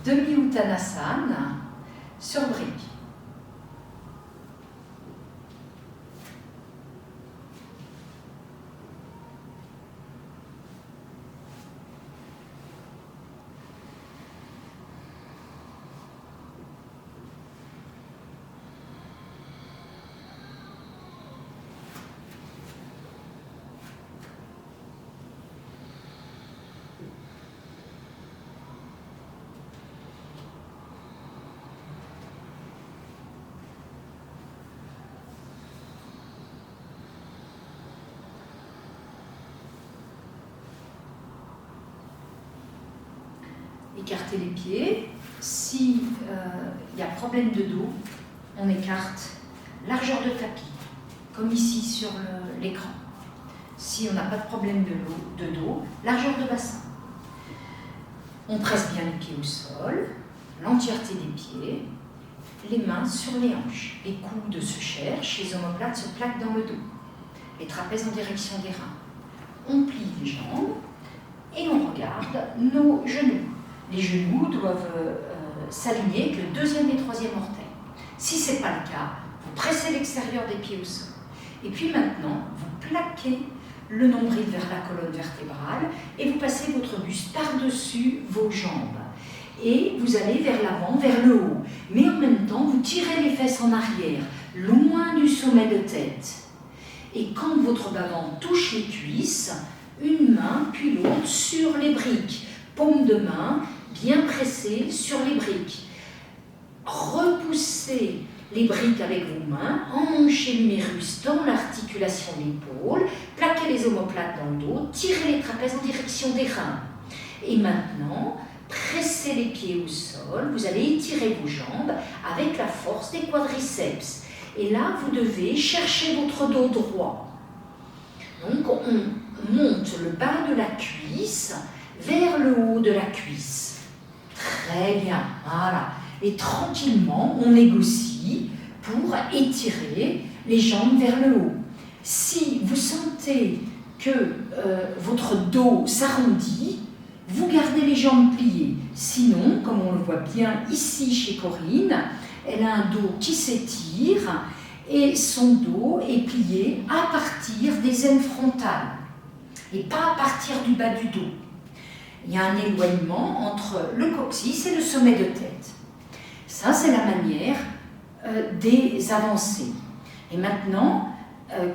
demi-uttanasana sur brique. Écartez les pieds. Si il y a problème de dos, on écarte largeur de tapis, comme ici sur l'écran. Si on n'a pas de problème de dos, largeur de bassin. On presse bien les pieds au sol, l'entièreté des pieds, les mains sur les hanches. Les coudes se cherchent, les omoplates se plaquent dans le dos. Les trapèzes en direction des reins. On plie les jambes et on regarde nos genoux. Les genoux doivent s'aligner avec le deuxième et troisième orteil. Si ce n'est pas le cas, vous pressez l'extérieur des pieds au sol. Et puis maintenant, vous plaquez le nombril vers la colonne vertébrale et vous passez votre buste par-dessus vos jambes. Et vous allez vers l'avant, vers le haut. Mais en même temps, vous tirez les fesses en arrière, loin du sommet de tête. Et quand votre bas-ventre touche les cuisses, une main puis l'autre sur les briques. Paume de main bien pressée sur les briques. Repoussez les briques avec vos mains, emmanchez l'humérus dans l'articulation de l'épaule, plaquez les omoplates dans le dos, tirez les trapèzes en direction des reins. Et maintenant, pressez les pieds au sol, vous allez étirer vos jambes avec la force des quadriceps. Et là, vous devez chercher votre dos droit. Donc, on monte le bas de la cuisse vers le haut de la cuisse. Très bien, voilà. Et tranquillement, on négocie pour étirer les jambes vers le haut. Si vous sentez que votre dos s'arrondit, vous gardez les jambes pliées. Sinon, comme on le voit bien ici chez Corinne, elle a un dos qui s'étire et son dos est plié à partir des aines frontales et pas à partir du bas du dos. Il y a un éloignement entre le coccyx et le sommet de tête. Ça, c'est la manière des avancées. Et maintenant,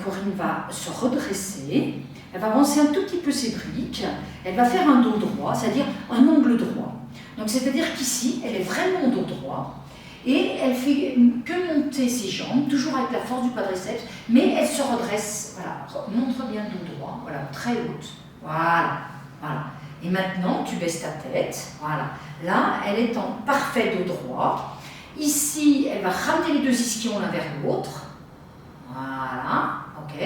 Corinne va se redresser, elle va avancer un tout petit peu ses briques, elle va faire un dos droit, c'est-à-dire un angle droit. Donc, c'est-à-dire qu'ici, elle est vraiment dos droit et elle fait que monter ses jambes, toujours avec la force du quadriceps, mais elle se redresse, voilà, montre bien le dos droit, voilà, très haute, voilà, voilà. Et maintenant, tu baisses ta tête, voilà. Là, elle est en parfait dos droit. Ici, elle va ramener les deux ischions l'un vers l'autre. Voilà, ok.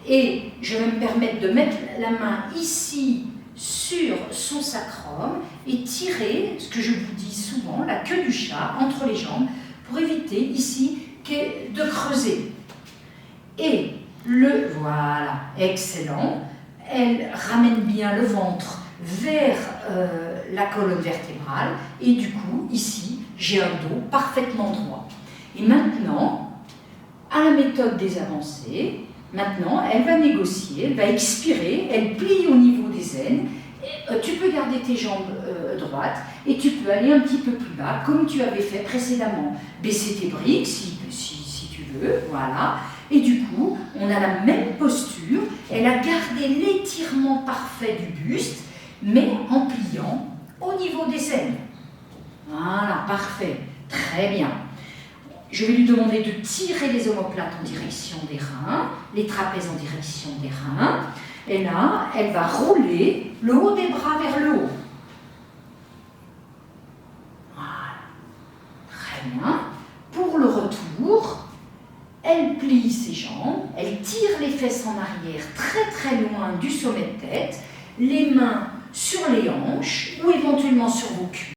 Et je vais me permettre de mettre la main ici sur son sacrum et tirer, ce que je vous dis souvent, la queue du chat entre les jambes pour éviter ici de creuser. Et voilà, excellent. Elle ramène bien le ventre vers la colonne vertébrale et du coup, ici, j'ai un dos parfaitement droit. Et maintenant, à la méthode des avancées, maintenant, elle va négocier, elle va expirer, elle plie au niveau des aines. Tu peux garder tes jambes droites et tu peux aller un petit peu plus bas, comme tu avais fait précédemment. Baisser tes briques si tu veux, voilà. Et du coup, on a la même posture, elle a gardé l'étirement parfait du buste, mais en pliant au niveau des aines. Voilà, parfait, très bien. Je vais lui demander de tirer les omoplates en direction des reins, les trapèzes en direction des reins, et là, elle va rouler le haut des bras vers le haut. Voilà, très bien. Pour le retour, elle plie ses jambes, elle tire les fesses en arrière très très loin du sommet de tête, les mains sur les hanches ou éventuellement sur vos cuisses.